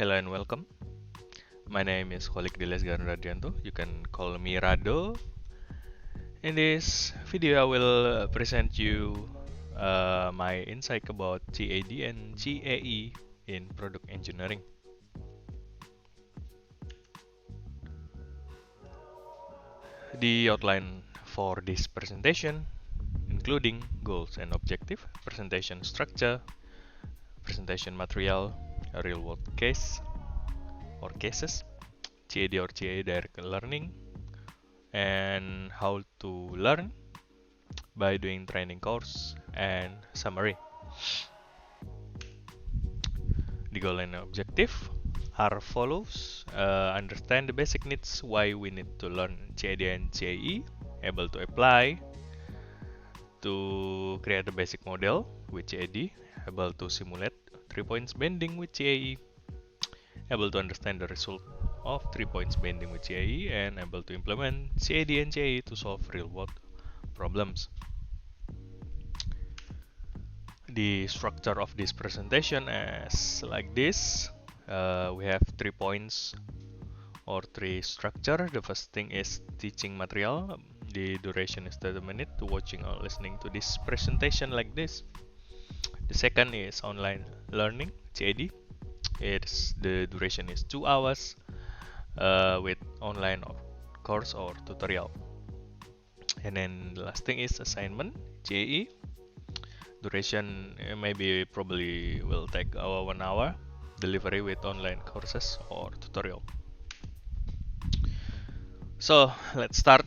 Hello and welcome. My name is Kholik Diles Radianto. You can call me Rado. In this video, I will present you my insight about CAD and CAE in product engineering. The outline for this presentation, including goals and objective, presentation structure, presentation material, a real-world case or cases, CAD or CAE direct learning, and how to learn by doing training course and summary. The goal and objective are follows. Understand the basic needs why we need to learn CAD and CAE, able to apply to create a basic model with CAD, able to simulate 3 points bending with CAE, able to understand the result of 3 points bending with CAE, and able to implement CAD and CAE to solve real-world problems. The structure of this presentation is like this. We have 3 points or 3 structure. The first thing is teaching material. The duration is 30 minutes to watching or listening to this presentation like this. The second is online learning, CAD. The duration is 2 hours with online course or tutorial. And then the last thing is assignment, CAE. Duration maybe probably will take 1 hour. Delivery with online courses or tutorial. So let's start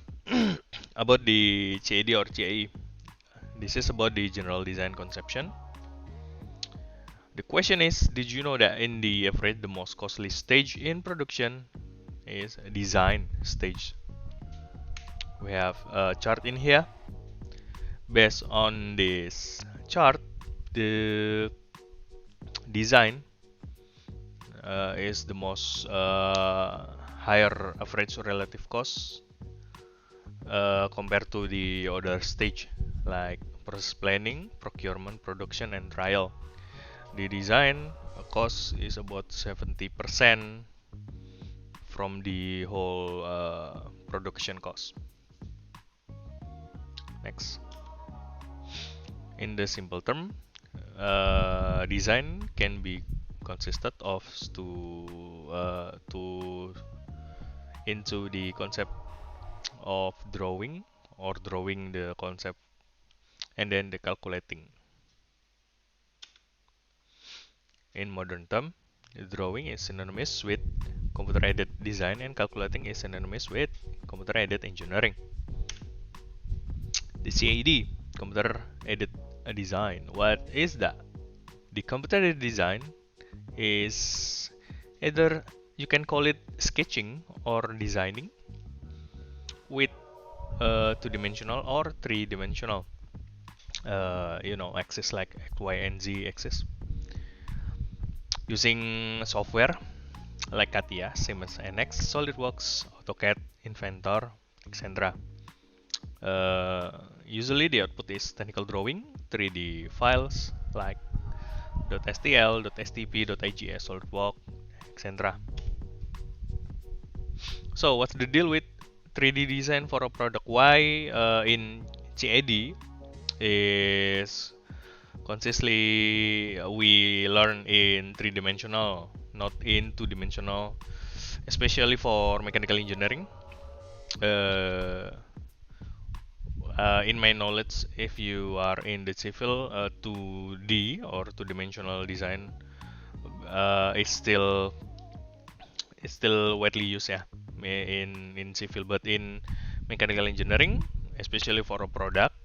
about the CAD or CAE. This is about the general design conception. The question is, did you know that in the average the most costly stage in production is design stage? We have a chart in here. Based on this chart, the design is the most higher average relative cost compared to the other stage like process planning, procurement, production, and trial. The design cost is about 70% from the whole production cost. Next. In the simple term, design can be consisted of into the concept of drawing or drawing the concept and then the calculating. In modern term, drawing is synonymous with computer-aided design and calculating is synonymous with computer-aided engineering. The CAD, computer-aided design, what is that? The computer-aided design is either you can call it sketching or designing with 2-dimensional or 3-dimensional axis like X, Y, and Z axis using software like CATIA, Siemens NX, SolidWorks, AutoCAD, Inventor, etc. Usually the output is technical drawing, 3D files like .stl, .stp, .igs, SolidWorks, etc. So what's the deal with 3D design for a product? Why in CAD is consistently we learn in 3-dimensional, not in 2-dimensional, especially for mechanical engineering. In my knowledge, if you are in the civil, 2D or 2-dimensional design is still widely used in civil, but in mechanical engineering, especially for a product,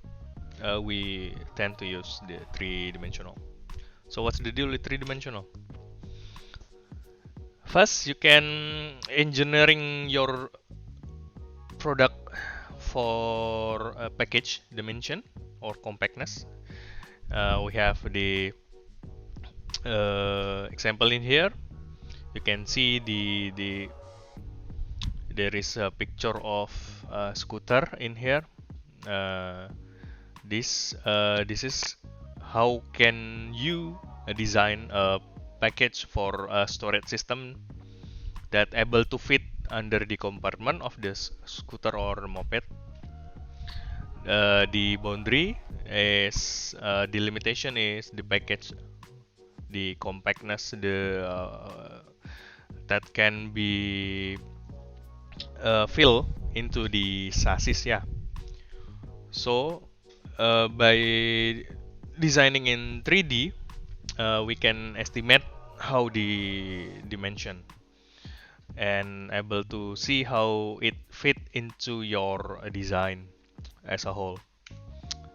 we tend to use the 3-dimensional. So what's the deal with 3-dimensional? First, you can engineering your product for a package dimension or compactness. We have the example in here. You can see there is a picture of a scooter in here. This is how can you design a package for a storage system that able to fit under the compartment of the scooter or moped. The boundary is the limitation is the package, the compactness, the that can be fill into the chassis. Yeah. So by designing in 3D, we can estimate how the dimension and able to see how it fit into your design as a whole.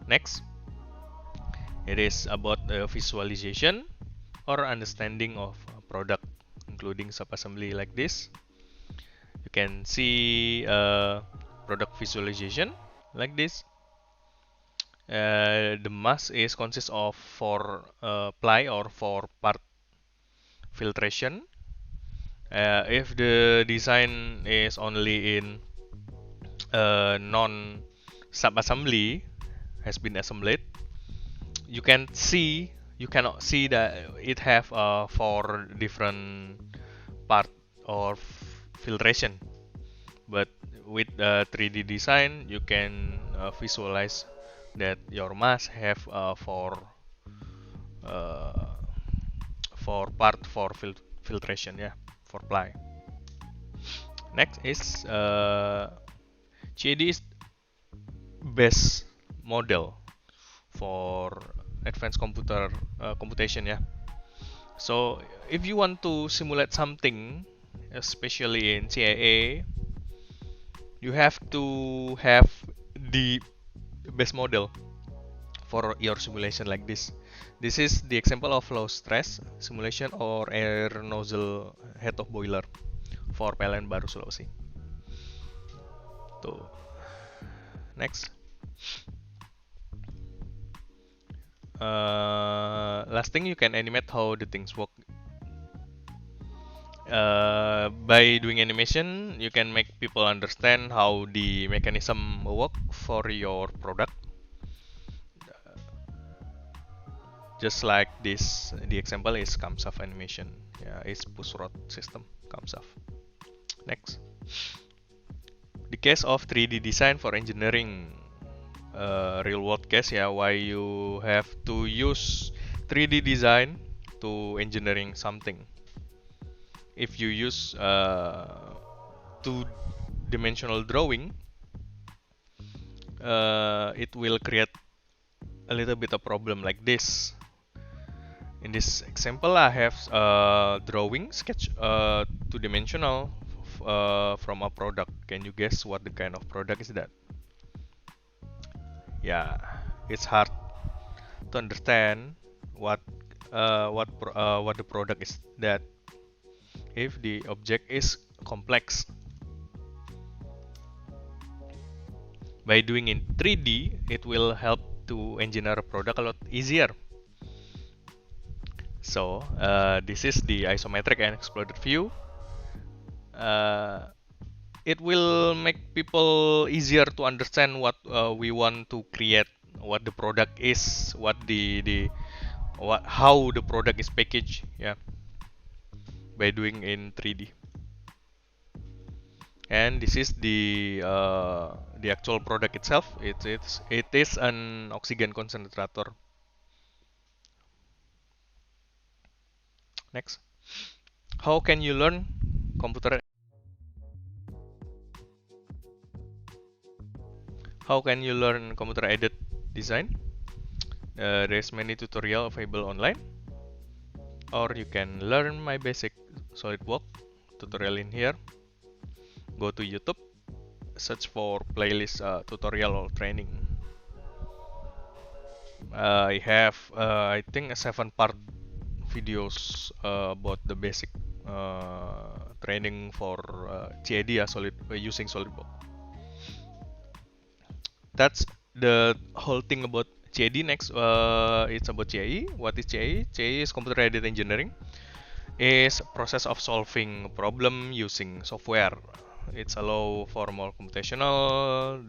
Next, it is about visualization or understanding of a product, including subassembly like this. You can see product visualization like this. The mass is consists of 4 ply or 4-part filtration. If the design is only in non subassembly has been assembled, you cannot see that it have 4 different part or filtration. But with 3D design, you can visualize that your mass have 4 part for filtration, yeah, 4-ply. Next is CAD is best model for advanced computation, yeah. So if you want to simulate something, especially in CAA, you have to have the base model for your simulation like this. This is the example of low stress simulation or air nozzle head of boiler for PLN Baru Sulawesi. Tuh. Next. Last thing, you can animate how the things work. By doing animation, you can make people understand how the mechanism work for your product. Just like this, the example is Kamsaf animation. Yeah, it's push rod system, Kamsaf. Next. The case of 3D design for engineering. Real world case, yeah, why you have to use 3D design to engineering something. If you use two-dimensional drawing, it will create a little bit of problem like this. In this example, I have drawing sketch two-dimensional from a product. Can you guess what the kind of product is that? Yeah, it's hard to understand what the product is that if the object is complex. By doing in 3D, it will help to engineer a product a lot easier. So this is the isometric and exploded view. It will make people easier to understand what we want to create, what the product is, how the product is packaged, yeah, by doing in 3D. And this is the actual product itself. It is an oxygen concentrator. Next, how can you learn computer? How can you learn computer-aided design? There's many tutorial available online, or you can learn my basic SolidWorks tutorial in here. Go to YouTube, search for playlist tutorial or training. I have I think a 7-part videos about the basic training for CAD, using SolidWorks. That's the whole thing about CAD. Next, it's about CAE. What is CAE? CAE is computer-aided engineering. Is process of solving problem using software. It's allow for more computational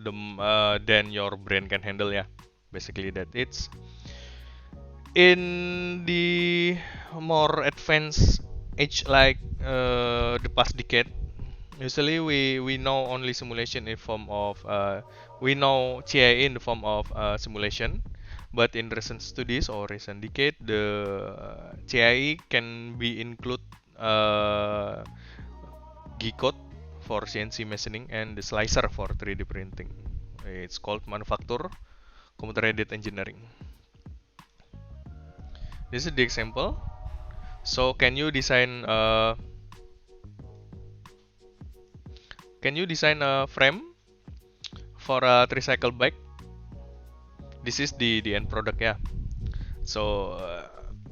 than your brain can handle. Yeah, basically that. In the more advanced age, like the past decade, usually we know only simulation in form of we know CAE in the form of simulation, but in recent studies or recent decade, the CAE can be include G-code for CNC machining and the slicer for 3D printing. It's called manufacture computer aided engineering. This is the example. So can you design a frame for a tricycle bike? This is the end product, yeah. So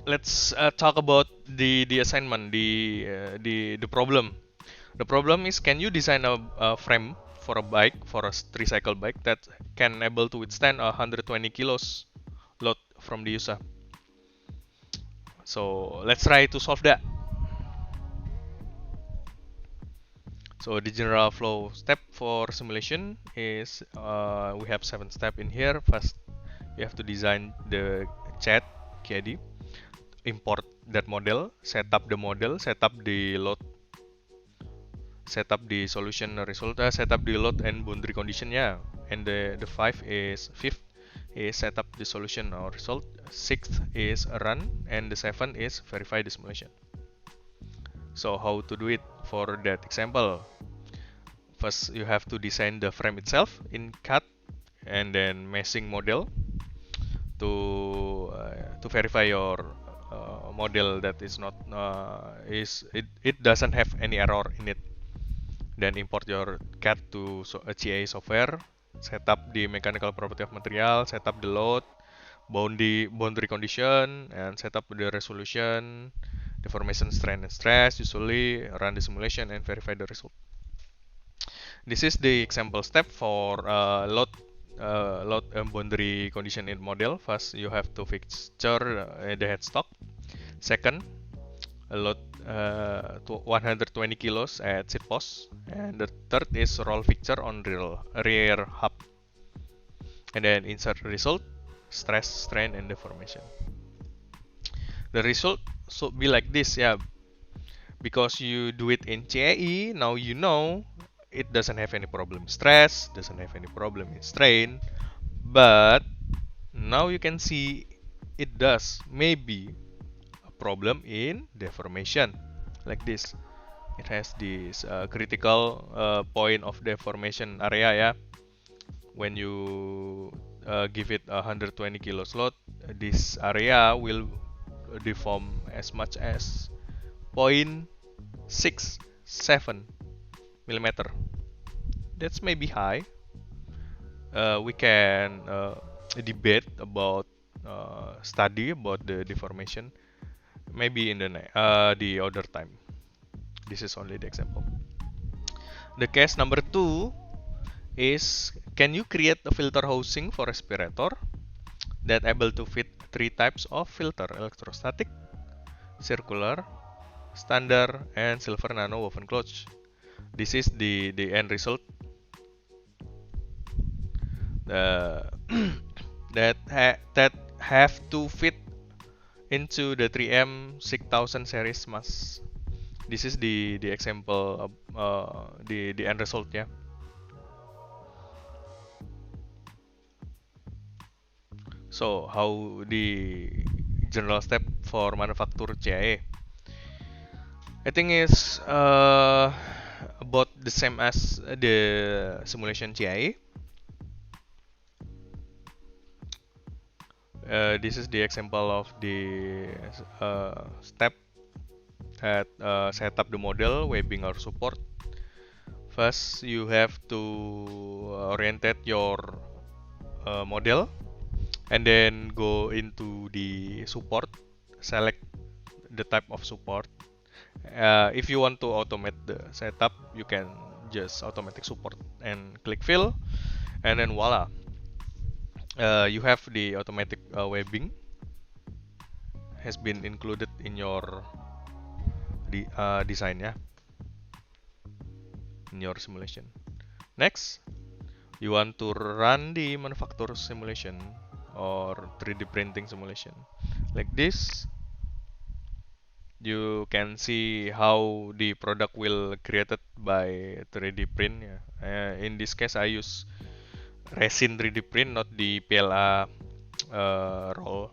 let's talk about the assignment, the problem. The problem is, can you design a frame for a bike, for a tricycle bike that can able to withstand 120 kilos load from the user? So let's try to solve that. So the general flow step for simulation is we have 7 steps in here. First, you have to design the chat KID, import that model, set up the model, set up the load, set up the solution result, set up the load and boundary condition, yeah. And the fifth is set up the solution or result. Sixth is run, and the 7th is verify the simulation. So how to do it for that example? First, you have to design the frame itself in CAD, and then meshing model to verify your model that is not it doesn't have any error in it. Then import your CAD to a GA software, set up the mechanical property of material, set up the load, boundary condition, and set up the resolution, deformation, strain, and stress. Usually run the simulation and verify the result. This is the example step for load and boundary condition in model. First, you have to fixture the headstock. Second, load to 120 kilos at seat post. And the third is roll fixture on rear hub. And then insert result, stress, strain, and deformation. The result should be like this, yeah. Because you do it in CAE, now you know it doesn't have any problem stress, doesn't have any problem in strain, but now you can see it does maybe a problem in deformation, like this. It has this critical point of deformation area, yeah. When you give it 120 kilos load, this area will deform as much as 0.67 millimeter. That's maybe high. We can debate about study about the deformation maybe in the other time. This is only the example. The case number 2 is, can you create a filter housing for respirator that able to fit 3 types of filter: electrostatic, circular, standard, and silver nano woven cloth. This is the end result. That have to fit into the 3M 6000 series mask. This is the example of the end result, yeah. So how the general step for manufacture CAE? I think is about the same as the simulation CAE. This is the example of the step that set up the model, webbing or support. First, you have to orientate your model, and then go into the support, select the type of support. If you want to automate the setup, you can just automatic support and click fill, and then voila, you have the automatic webbing has been included in your design, yeah, in your simulation. Next, you want to run the manufacturer simulation or 3D printing simulation. like this. You can see how the product will created by 3D print. Yeah. In this case, I use resin 3D print, not the PLA roll,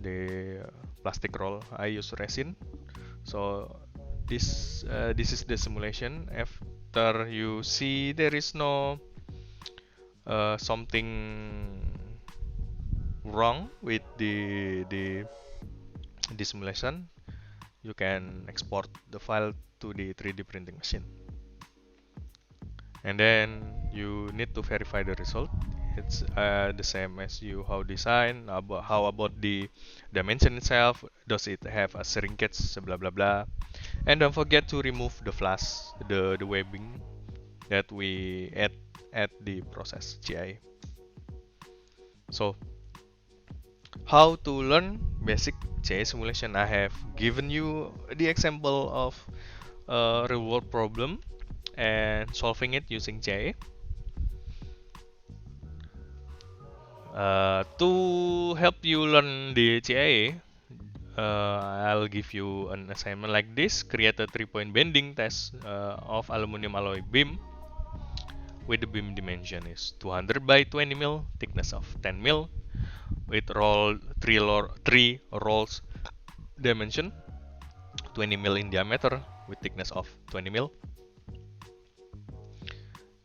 the plastic roll. I use resin. So this is the simulation. After you see there is no something wrong with the simulation, you can export the file to the 3D printing machine. And then you need to verify the result. It's the same as you how design, how about the dimension itself, does it have a shrinkage, blah blah blah. And don't forget to remove the flash, the webbing that we add at the process GI. So how to learn basic GI simulation? I have given you the example of a real world problem and solving it using GI. To help you learn the GIA, I'll give you an assignment like this. Create a 3-point bending test of aluminum alloy beam with the beam dimension is 200 by 20 mil, thickness of 10 mil, with three rolls dimension 20 mil in diameter with thickness of 20 mil.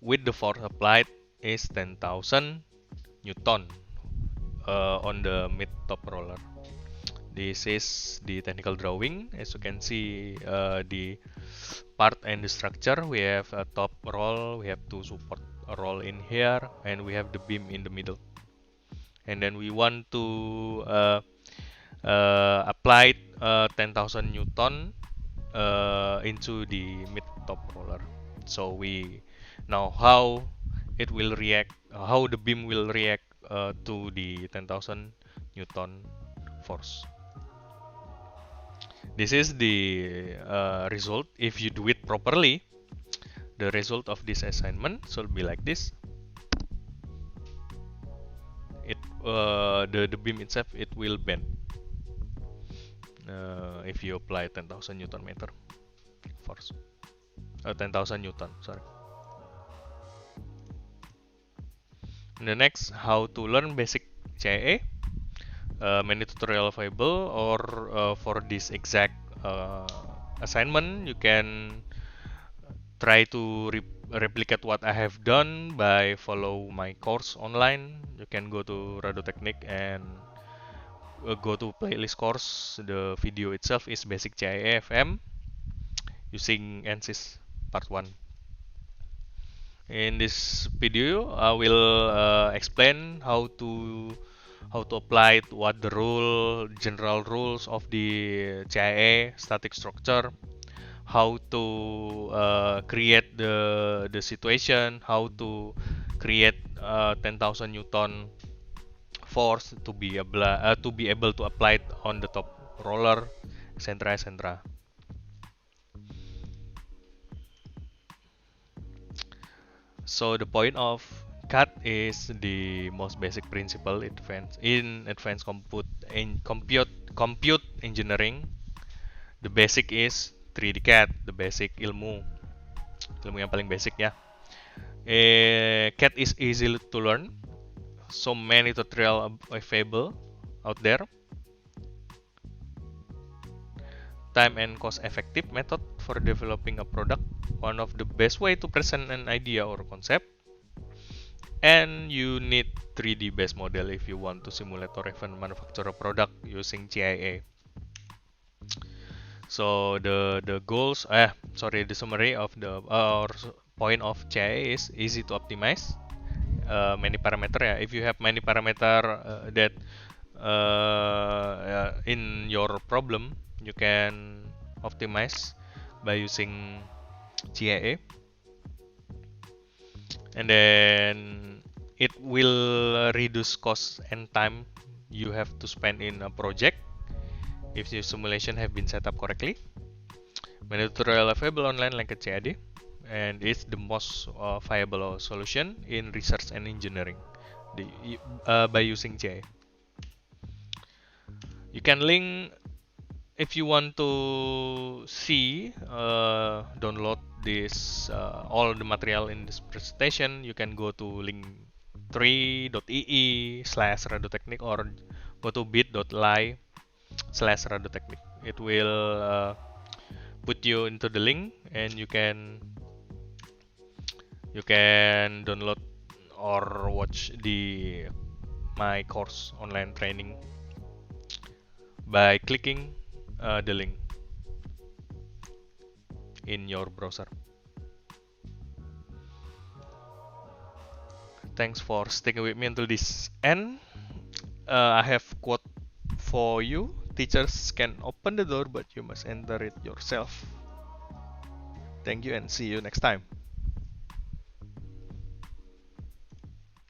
With the force applied is 10,000 Newton on the mid top roller. This is the technical drawing. As you can see, the part and the structure. We have a top roll, we have two support roll in here, and we have the beam in the middle. And then we want to apply 10,000 Newton into the mid top roller. So we know how it will react, how the beam will react to the 10,000 Newton force. This is the result. If you do it properly, the result of this assignment should be like this. The beam itself, it will bend if you apply 10,000 Newton meter force. 10,000 Newton, sorry. And the next, how to learn basic CIA. Many tutorial available, or for this exact assignment, you can try to replicate what I have done by follow my course online. You can go to Radotechnic and go to playlist course. The video itself is basic CIAFM using ANSYS part 1. In this video, I will explain how to apply it, what the general rules of the CIA static structure, how to create the situation, how to create 10,000 Newton force to be able to apply it on the top roller, etc., etc. So the point of CAD is the most basic principle in advanced compute engineering. The basic is 3D CAD, the basic ilmu yang paling basic ya. CAD is easy to learn. So many tutorial available out there. Time and cost effective method for developing a product. One of the best way to present an idea or concept. And you need 3D base model if you want to simulate or even manufacture a product using CIA. So the goals, the summary of the point of CIA is easy to optimize. Many parameter ya. If you have many parameter that in your problem, you can optimize by using GIA, and then it will reduce cost and time you have to spend in a project if your simulation have been set up correctly. Many tutorial available online like a CAD, and it's the most viable solution in research and engineering by using GIA. You can link if you want to see download this all the material in this presentation. You can go to link3.ee/radiotechnik or go to bit.ly/radiotechnik. It will put you into the link, and you can download or watch my course online training by clicking the link in your browser. Thanks for sticking with me until this end. I have quote for you. Teachers can open the door, but you must enter it yourself. Thank you and see you next time.